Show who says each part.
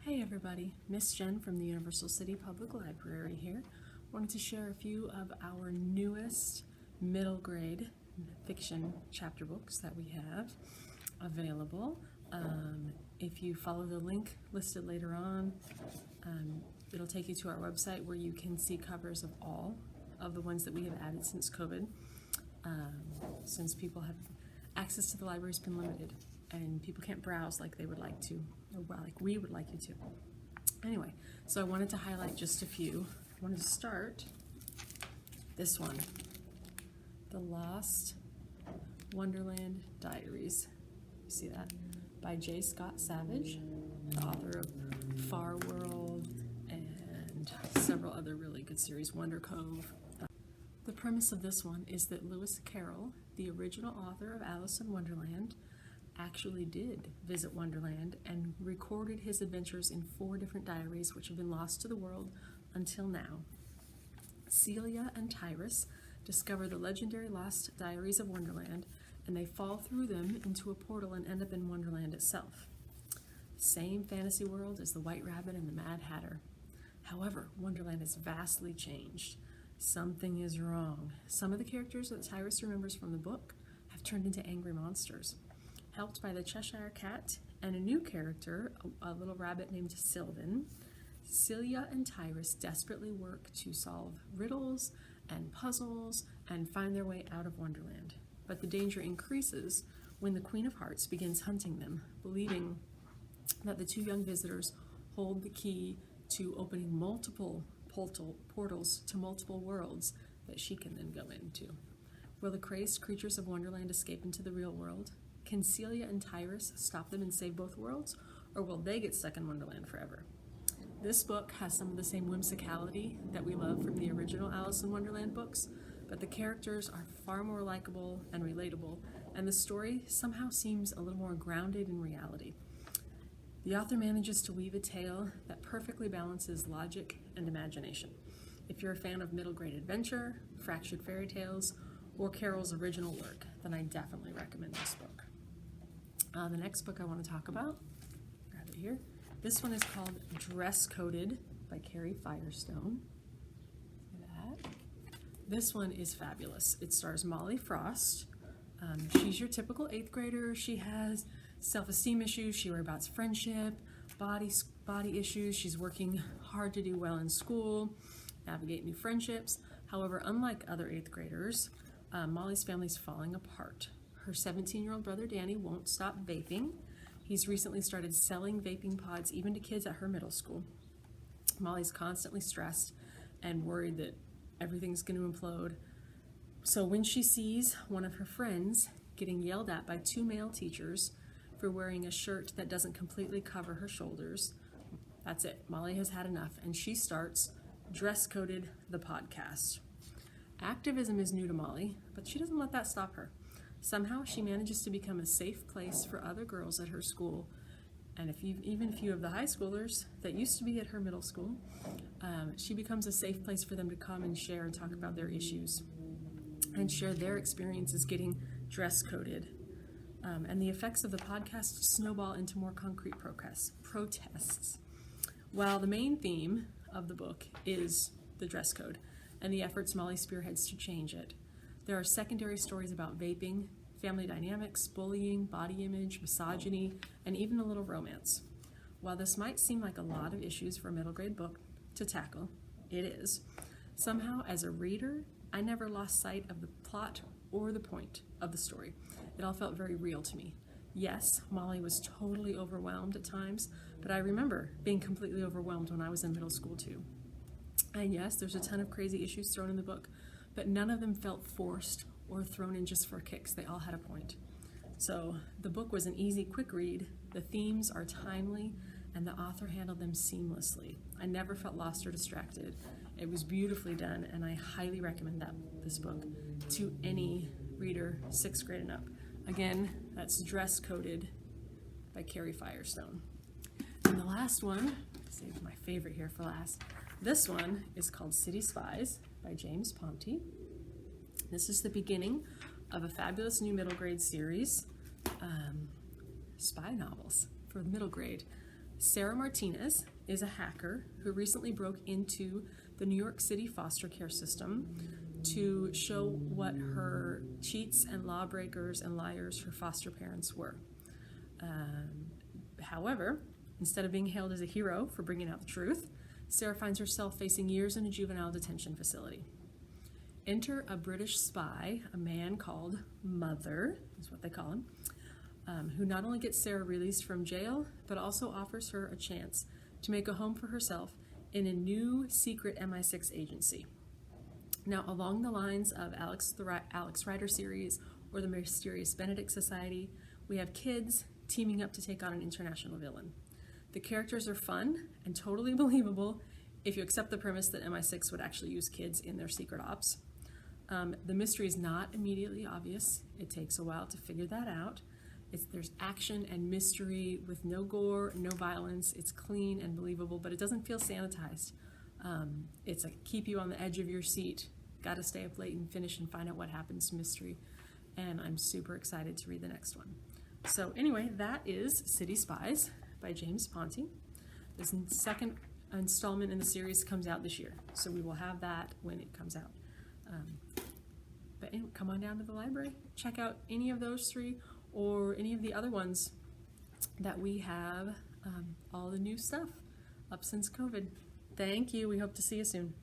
Speaker 1: Hey everybody, Miss Jen from the Universal City Public Library here. Wanted to share a few of our newest middle grade fiction chapter books that we have available. If you follow the link listed later on, it'll take you to our website where you can see covers of all of the ones that we have added since COVID, since people have access to the library has been limited and people can't browse like they would like to, or like we would like you to. Anyway, so I wanted to highlight just a few. I wanted to start this one, The Lost Wonderland Diaries. You see that? By J. Scott Savage, the author of Far World and several other really good series, Wonder Cove. The premise of this one is that Lewis Carroll, the original author of Alice in Wonderland, actually did visit Wonderland and recorded his adventures in 4 different diaries which have been lost to the world until now. Celia and Tyrus discover the legendary lost diaries of Wonderland, and they fall through them into a portal and end up in Wonderland itself. Same fantasy world as the White Rabbit and the Mad Hatter. However, Wonderland is vastly changed. Something is wrong. Some of the characters that Tyrus remembers from the book have turned into angry monsters. Helped by the Cheshire Cat and a new character, a little rabbit named Sylvan, Celia and Tyrus desperately work to solve riddles and puzzles and find their way out of Wonderland. But the danger increases when the Queen of Hearts begins hunting them, believing that the 2 young visitors hold the key to opening multiple portals to multiple worlds that she can then go into. Will the crazed creatures of Wonderland escape into the real world? Can Celia and Tyrus stop them and save both worlds, or will they get stuck in Wonderland forever? This book has some of the same whimsicality that we love from the original Alice in Wonderland books, but the characters are far more likable and relatable, and the story somehow seems a little more grounded in reality. The author manages to weave a tale that perfectly balances logic and imagination. If you're a fan of middle grade adventure, fractured fairy tales, or Carroll's original work, then I definitely recommend this book. The next book I want to talk about, grab it here. This one is called Dress Coded by Carrie Firestone. Look at that. This one is fabulous. It stars Molly Frost. She's your typical 8th grader. She has self-esteem issues. She worries about friendship, body issues. She's working hard to do well in school, navigate new friendships. However, unlike other 8th graders, Molly's family's falling apart. Her 17-year-old brother Danny won't stop vaping. He's recently started selling vaping pods even to kids at her middle school. Molly's constantly stressed and worried that everything's going to implode. So when she sees one of her friends getting yelled at by 2 male teachers for wearing a shirt that doesn't completely cover her shoulders, that's it. Molly has had enough, and she starts Dress Coded, the podcast. Activism is new to Molly, but she doesn't let that stop her. Somehow she manages to become a safe place for other girls at her school, and even a few of the high schoolers that used to be at her middle school, she becomes a safe place for them to come and share and talk about their issues and share their experiences getting dress coded. And the effects of the podcast snowball into more concrete protests. While the main theme of the book is the dress code and the efforts Molly spearheads to change it, there are secondary stories about vaping, family dynamics, bullying, body image, misogyny, and even a little romance. While this might seem like a lot of issues for a middle grade book to tackle, it is. Somehow, as a reader, I never lost sight of the plot or the point of the story. It all felt very real to me. Yes, Molly was totally overwhelmed at times, but I remember being completely overwhelmed when I was in middle school too. And yes, there's a ton of crazy issues thrown in the book, but none of them felt forced or thrown in just for kicks. They all had a point. So the book was an easy, quick read. The themes are timely, and the author handled them seamlessly. I never felt lost or distracted. It was beautifully done, and I highly recommend this book to any reader 6th grade and up. Again, that's Dress Coded by Carrie Firestone. And the last one, save my favorite here for last. This one is called City Spies by James Ponti. This is the beginning of a fabulous new middle grade series, spy novels for the middle grade. Sarah Martinez is a hacker who recently broke into the New York City foster care system to show what her cheats and lawbreakers and liars her foster parents were. However, instead of being hailed as a hero for bringing out the truth, Sarah finds herself facing years in a juvenile detention facility. Enter a British spy, a man called Mother, is what they call him, who not only gets Sarah released from jail, but also offers her a chance to make a home for herself in a new secret MI6 agency. Now, along the lines of Alex Rider series or the Mysterious Benedict Society, we have kids teaming up to take on an international villain. The characters are fun and totally believable if you accept the premise that MI6 would actually use kids in their secret ops. The mystery is not immediately obvious. It takes a while to figure that out. There's action and mystery with no gore, no violence. It's clean and believable, but it doesn't feel sanitized. It's like keep you on the edge of your seat. Got to stay up late and finish and find out what happens mystery. And I'm super excited to read the next one. So anyway, that is City Spies by James Ponti. The second installment in the series comes out this year, so we will have that when it comes out. But anyway, come on down to the library, check out any of those three or any of the other ones that we have, all the new stuff up since COVID. Thank you. We hope to see you soon.